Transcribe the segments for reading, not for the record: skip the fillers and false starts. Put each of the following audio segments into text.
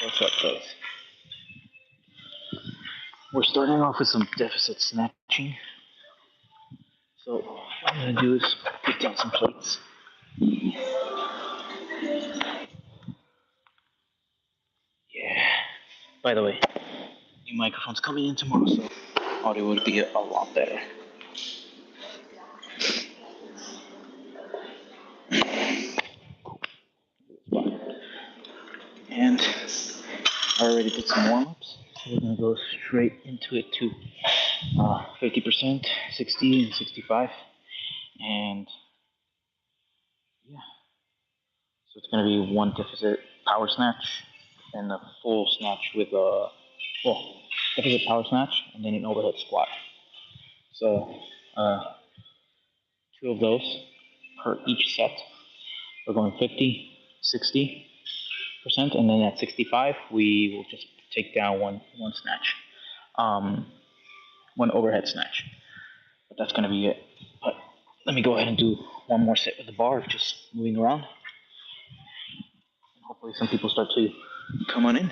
What's up, guys? We're starting off with some deficit snatching. So what I'm gonna do is put down some plates. Yeah. By the way, new microphone's coming in tomorrow, so audio would be a lot better. And I already did some warm-ups, so we're gonna go straight into it to 50%, 60, and 65, and yeah. So it's gonna be one deficit power snatch and a full snatch with deficit power snatch and then an overhead squat. So two of those per each set. We're going 50, 60%, and then at 65, we will just take down one snatch, one overhead snatch. But that's gonna be it. But let me go ahead and do one more set with the bar, just moving around. And hopefully some people start to come on in.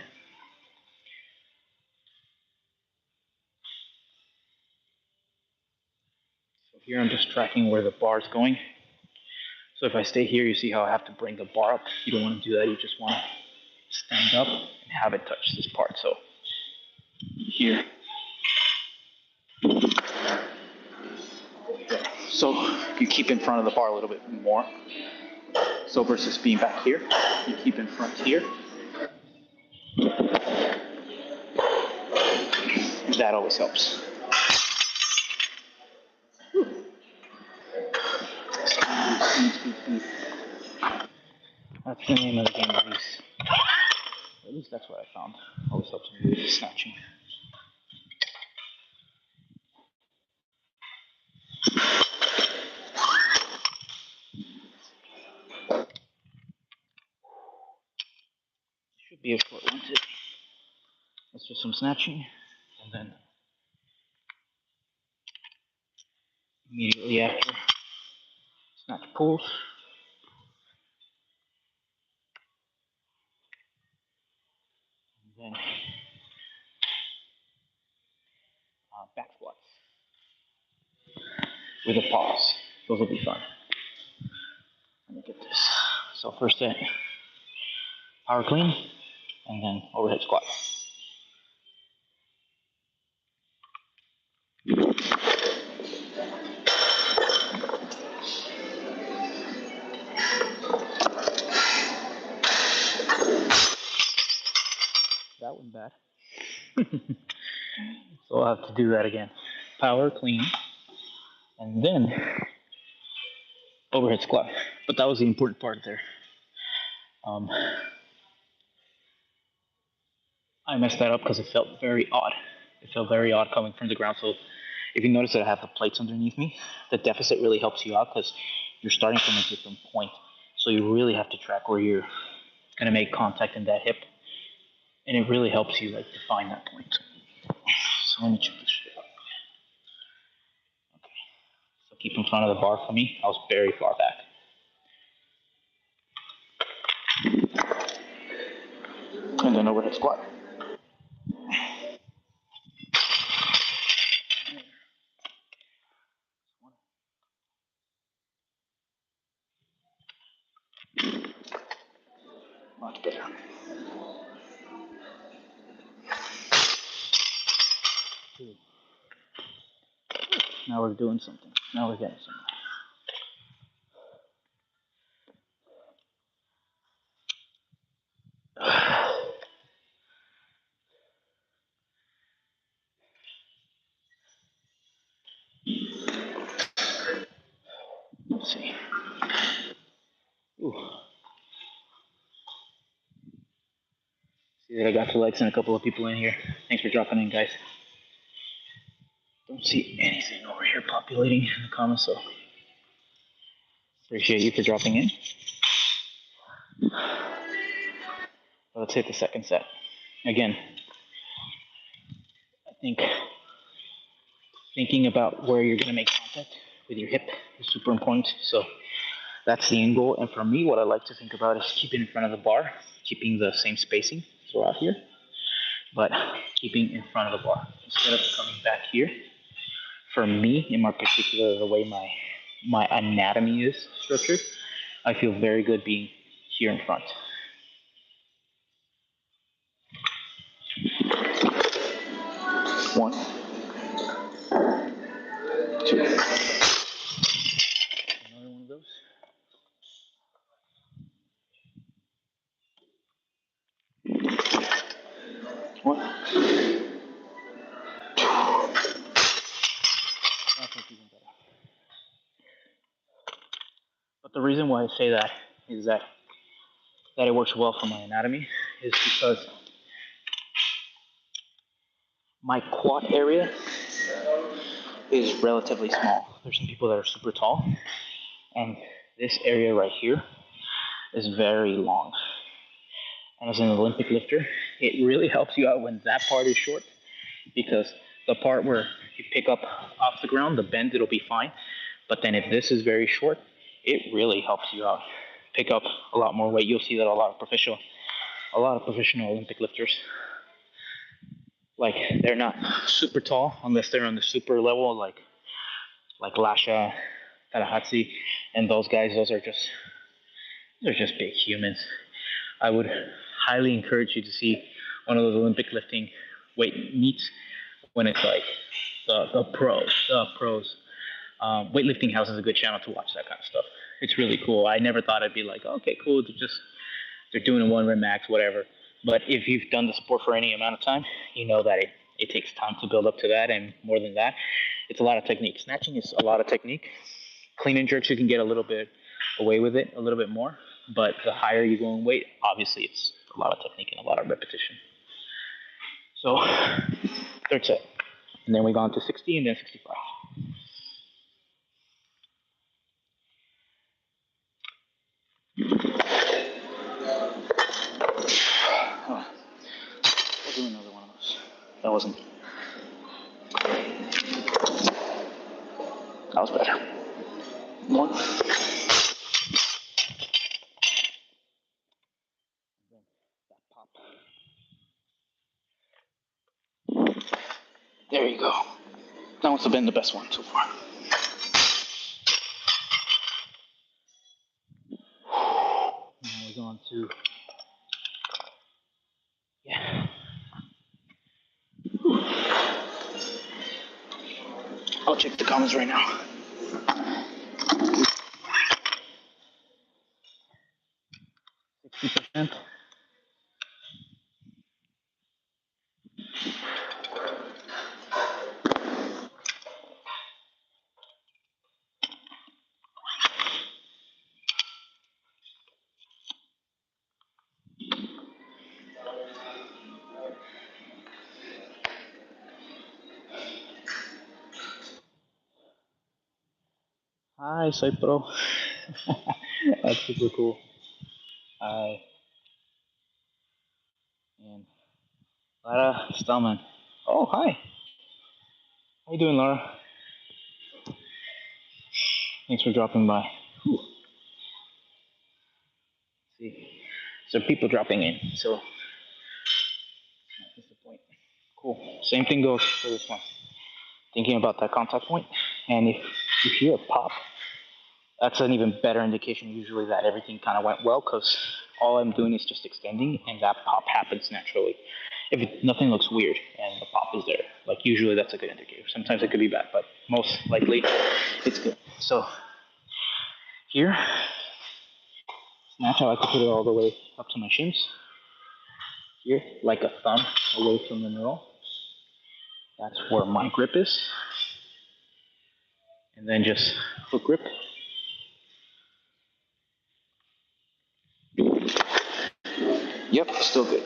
So here I'm just tracking where the bar is going. So if I stay here, you see how I have to bring the bar up. You don't want to do that. You just want to stand up and have it touch this part. So here. So you keep in front of the bar a little bit more. So versus being back here, you keep in front here. And that always helps. That's the name of the game, at least. At least that's what I found. Always helps me with snatching. Should be a short one too. Let's do some snatching, and then immediately after, snatch pulls. And then back squats with a paus. Those will be fun. Let me get this. So first set, power clean, and then overhead squat. That wasn't bad. So I'll have to do that again. Power clean, and then overhead squat. But that was the important part there. I messed that up because it felt very odd. It felt very odd coming from the ground. So if you notice that I have the plates underneath me, the deficit really helps you out because you're starting from a different point. So you really have to track where you're going to make contact in that hip. And it really helps you define that point. So let me check this shit out. Okay. So keep in front of the bar for me. I was very far back. And then overhead squat. Much better. Now we're doing something. Now we're getting something. Let's see. Ooh. See that I got 2 likes and a couple of people in here. Thanks for dropping in, guys. Don't see anything over here populating in the comments, so appreciate you for dropping in. But let's hit the second set. Again, I think thinking about where you're going to make contact with your hip is super important. So That's the end goal. And for me, what I like to think about is keeping in front of the bar, keeping the same spacing throughout here, but keeping in front of the bar instead of coming back here. For me, in my particular, the way my anatomy is structured, I feel very good being here in front. One, two. Another one of those. One. That's even better. But the reason why I say that is that it works well for my anatomy is because my quad area is relatively small. There's some people that are super tall, and this area right here is very long. And as an Olympic lifter, it really helps you out when that part is short because the part where you pick up off the ground, the bend, it'll be fine. But then if this is very short, it really helps you out. Pick up a lot more weight. You'll see that a lot of professional Olympic lifters, like they're not super tall unless they're on the super level, like Lasha, Tanahatsi, and those guys. They're just big humans. I would highly encourage you to see one of those Olympic lifting weight meets when it's like the pros. Weightlifting House is a good channel to watch that kind of stuff. It's really cool. I never thought I'd be like, okay, cool. They're doing a 1 rep max, whatever. But if you've done the sport for any amount of time, you know that it takes time to build up to that, and more than that, it's a lot of technique. Snatching is a lot of technique. Clean and jerks, you can get a little bit away with it, a little bit more. But the higher you go in weight, obviously it's a lot of technique and a lot of repetition. So, third set. And then we go on to 60 and then 65. Oh, we'll do another one of those. That was better. One. That pop. There you go. That must have been the best one so far. Now we're going to, yeah. I'll check the comments right now. %. Hi, soy pro. That's super cool. Hi. And Lara Stallman. Oh, hi. How you doing, Laura? Thanks for dropping by. Whew. See, so people dropping in, so that's the point. Cool. Same thing goes for this one. Thinking about that contact point, and if you hear a pop, that's an even better indication usually that everything kind of went well because all I'm doing is just extending, and that pop happens naturally. If nothing looks weird and the pop is there, like usually that's a good indicator. Sometimes it could be bad, but most likely it's good. So here, snatch, I like to put it all the way up to my shins. Here, like a thumb away from the middle. That's where my grip is. And then just foot grip. Yep, still good.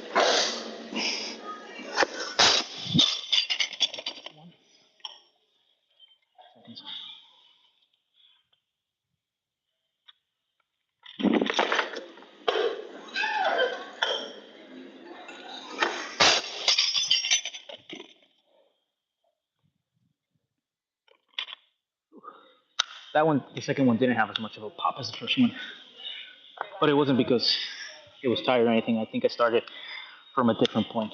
That one, the second one, didn't have as much of a pop as the first one, but it wasn't because it was tired or anything. I think I started from a different point.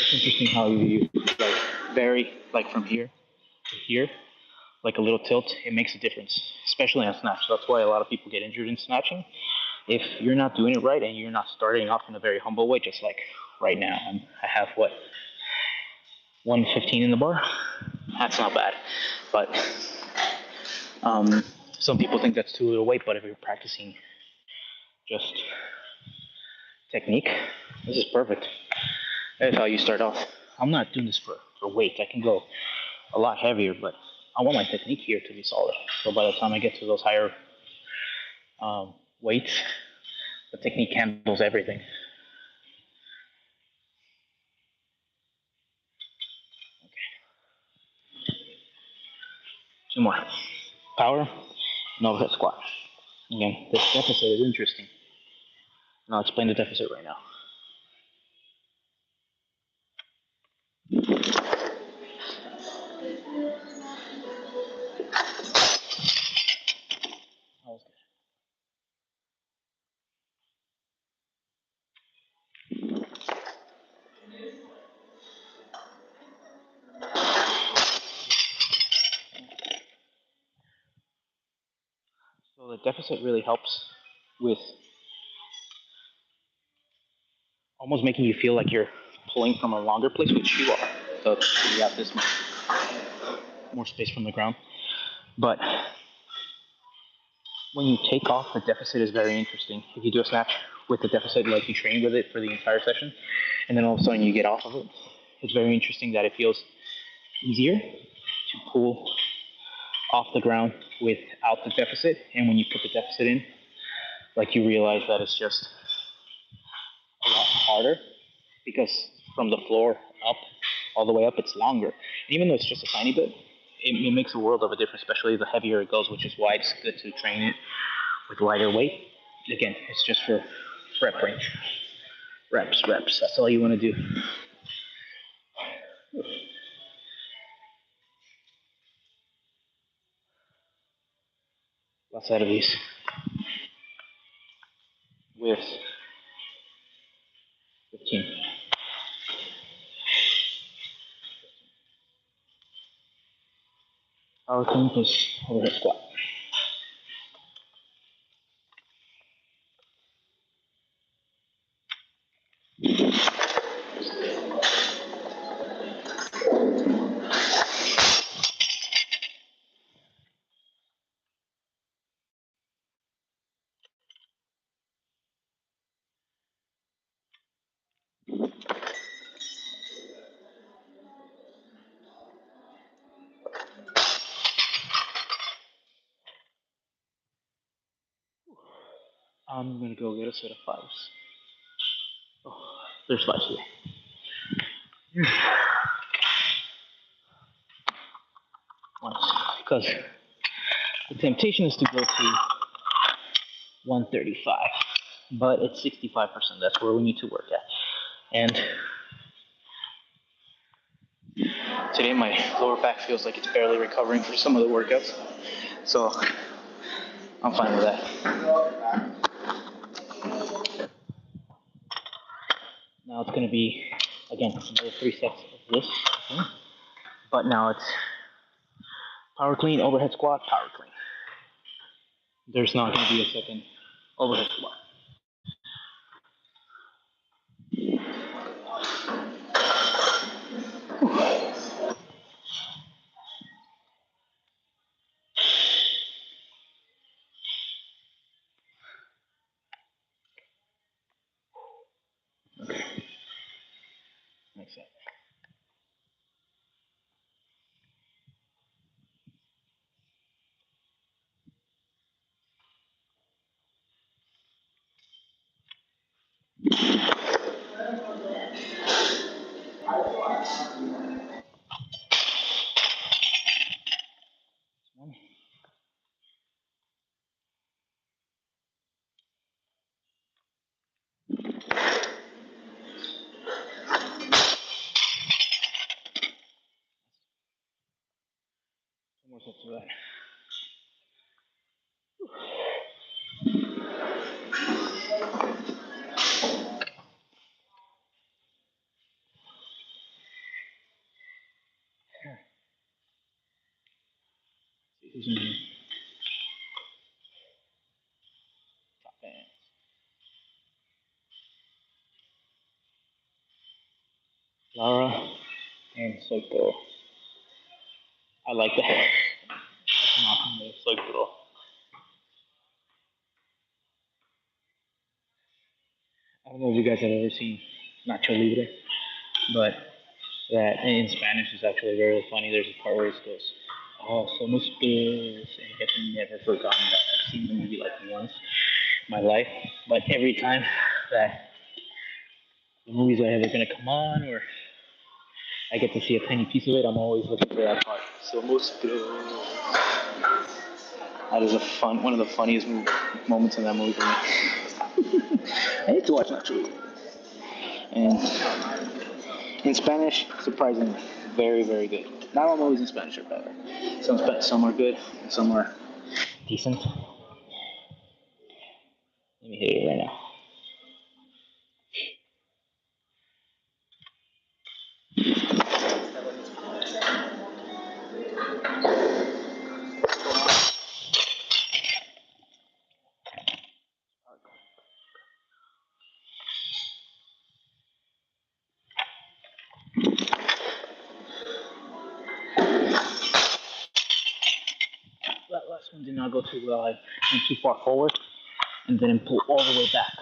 It's interesting how you like vary like from here to here, like a little tilt. It makes a difference, especially on snatch. That's why a lot of people get injured in snatching. If you're not doing it right and you're not starting off in a very humble way, just like right now, I have what 115 in the bar. That's not bad, but some people think that's too little weight. But if you're practicing just technique, this is perfect. That's how you start off. I'm not doing this for weight. I can go a lot heavier, but I want my technique here to be solid. So by the time I get to those higher weights, the technique handles everything. Two more. Power and overhead squat. Again, this deficit is interesting. And I'll explain the deficit right now. So the deficit really helps with almost making you feel like you're pulling from a longer place, which you are. So you have this much more space from the ground. But when you take off, the deficit is very interesting. If you do a snatch with the deficit, like you train with it for the entire session, and then all of a sudden you get off of it, it's very interesting that it feels easier to pull off the ground without the deficit. And when you put the deficit in, like you realize that it's just a lot harder because from the floor up, all the way up, it's longer. And even though it's just a tiny bit, it makes a world of a difference, especially the heavier it goes, which is why it's good to train it with lighter weight. Again, it's just for rep range. Reps. That's all you want to do. Last set of these with 15. Power clean plus overhead squat. I'm gonna go get a set of fives. Oh, there's fives here. Because the temptation is to go to 135, but it's 65%. That's where we need to work at. And today my lower back feels like it's barely recovering from some of the workouts, so I'm fine with that. Now it's going to be, again, another 3 sets of this, but now it's power clean, overhead squat, power clean. There's not going to be a second overhead squat. Okay. Next set. More sets of that. Who's in here? Top fans. Lara and Soiko. I like that. That's an awesome name, Soiko. I don't know if you guys have ever seen Nacho Libre, but that in Spanish is actually very funny. There's a part where it goes, "Oh, somos dos," and I've never forgotten that. I've seen the movie like once in my life, but every time that the movies are either gonna come on or I get to see a tiny piece of it, I'm always looking for that part. Somos dos. That is one of the funniest moments in that movie for me. I need to watch that too. And in Spanish, surprisingly, very, very good. Not all movies in Spanish are better. Some are good, some are decent. Let me hit it right now. That last one did not go too well. I went too far forward and didn't pull all the way back.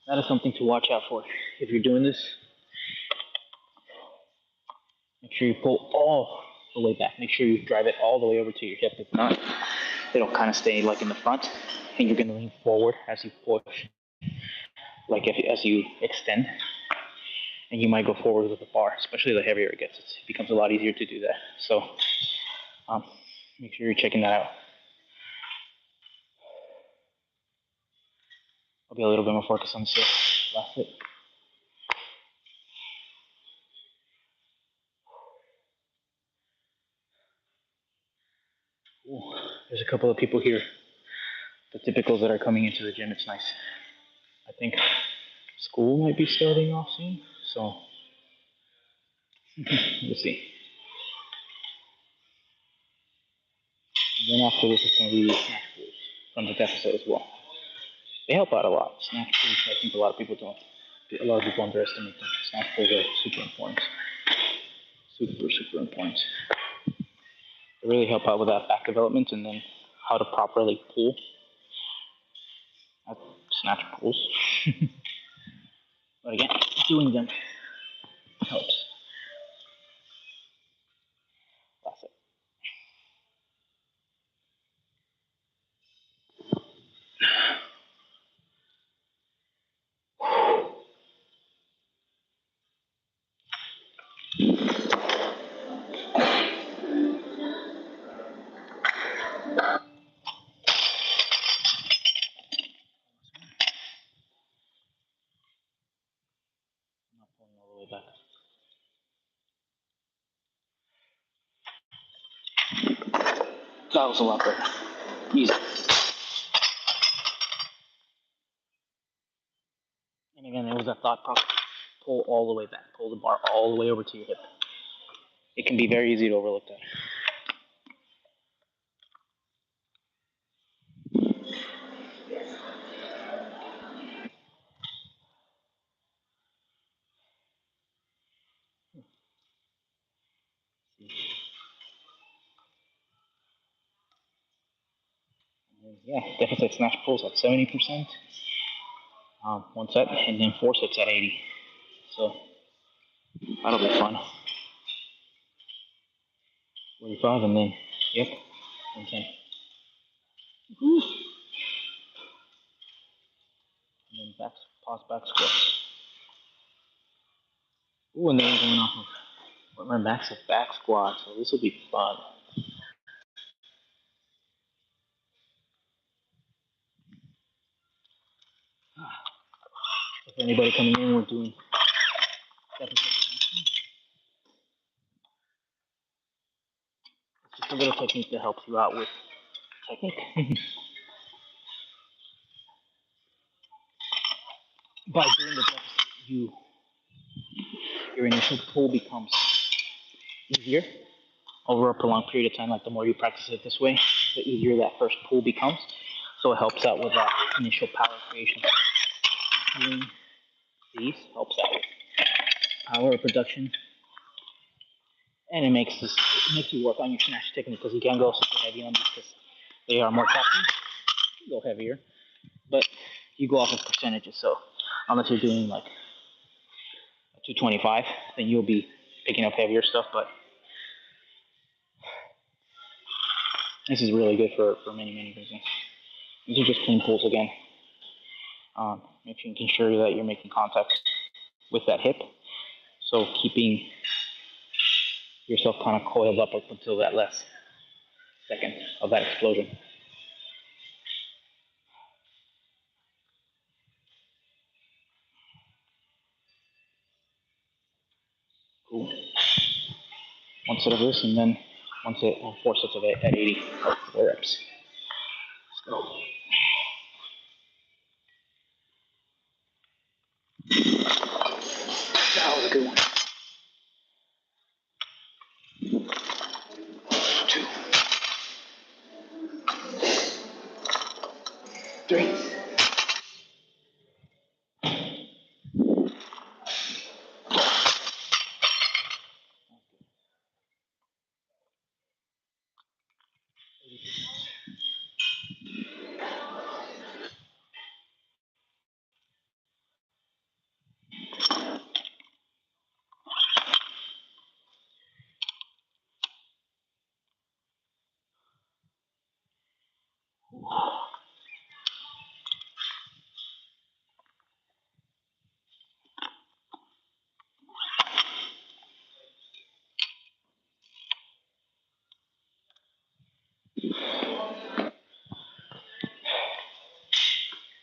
That is something to watch out for. If you're doing this, make sure you pull all the way back. Make sure you drive it all the way over to your hip. If not, it'll kind of stay like in the front, and you're going to lean forward as you push, like as you extend, and you might go forward with the bar, especially the heavier it gets. It becomes a lot easier to do that. So um, make sure you're checking that out. I'll be a little bit more focused on this last hit. Ooh, there's a couple of people here, the typicals that are coming into the gym. It's nice. I think school might be starting off soon, so we'll see. And then after this is going to be snatch pulls from this episode as well. They help out a lot. Snatch pulls, I think a lot of people don't. A lot of people underestimate them. Snatch pulls are super important. Super, super important. They really help out with that back development and then how to properly pull at snatch pulls. But again, doing them helps. That's it. I'm not pulling all the way back. That was a lot better. Easy. And again, it was that thought process. Pull all the way back. Pull the bar all the way over to your hip. It can be very easy to overlook that. Yeah, deficit snatch pulls at 70%, one set, and then 4 sets at 80. So that'll be fun. 45 and then, yep, 110. Woo. And then paus back squats. Ooh, and then we're going off of my max of back squat, so this will be fun. If anybody coming in, we're doing deficit. It's just a little technique that helps you out with technique. By doing the deficit, your initial pull becomes easier, over a prolonged period of time. Like the more you practice it this way, the easier that first pull becomes. So it helps out with that initial power creation. Doing these helps out with power production, and it makes you work on your snatch technique because you can't go super heavy on these because they are more taxing. Go heavier, but you go off of percentages. So unless you're doing like a 225, then you'll be picking up heavier stuff. But this is really good for many reasons. These are just clean pulls again. Making sure that you're making contact with that hip. So keeping yourself kind of coiled up until that last second of that explosion. Cool. One set of this, and then four sets of it at 80, 4 reps. Let's go. That was a good one. 2, 3.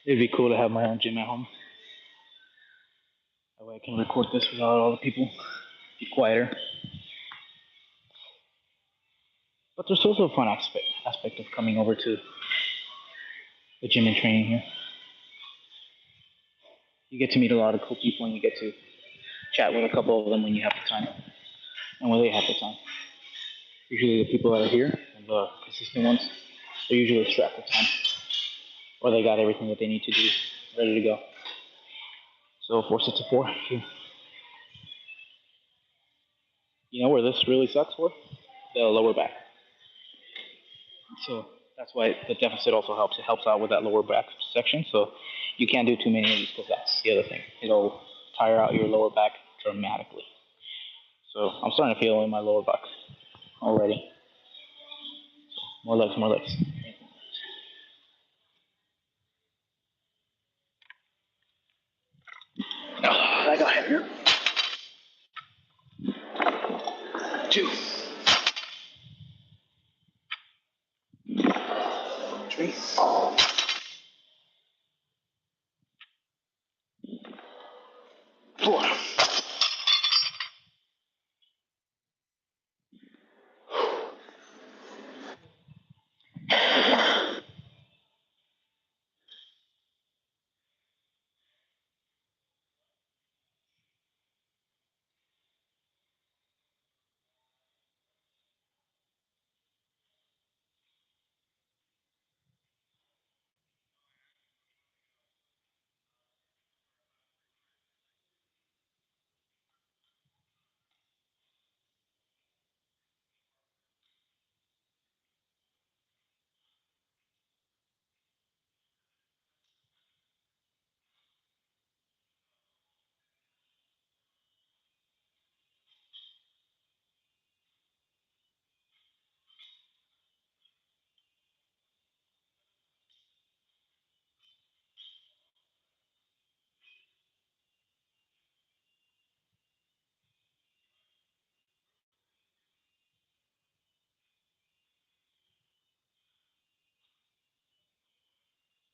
It'd be cool to have my own gym at home. That way I can record this without all the people. Be quieter. But there's also a fun aspect of coming over to the gym and training here. You get to meet a lot of cool people, and you get to chat with a couple of them when you have the time, and when they have the time. Usually the people that are here, and the consistent ones, they're usually strapped with time, or they got everything that they need to do ready to go. So 4 sets of 4. You know where this really sucks for? The lower back. So that's why the deficit also helps. It helps out with that lower back section. So you can't do too many of these because that's the other thing. It'll tire out your lower back dramatically. So I'm starting to feel in my lower back already. So more legs, more legs. Oh, I got heavier. 2, 3, 4.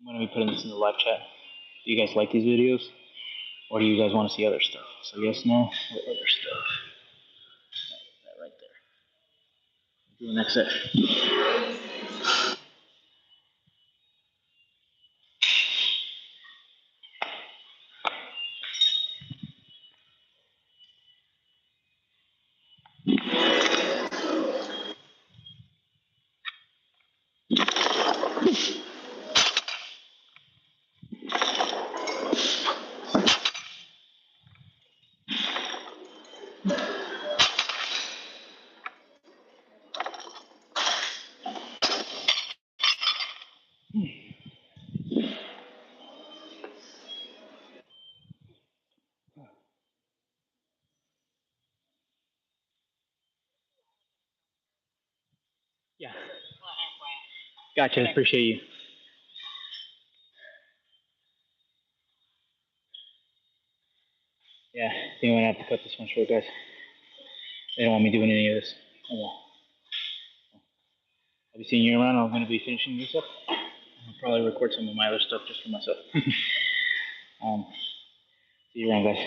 I'm going to be putting this in the live chat. Do you guys like these videos? Or do you guys want to see other stuff? So yes, no, or other stuff. That right there. Do the next set. Yeah. Gotcha. Appreciate you. Yeah, I think I'm gonna have to cut this one short, guys. They don't want me doing any of this. Oh, well. I'll be seeing you around. I'm gonna be finishing this up. I'll probably record some of my other stuff just for myself. See you around, guys.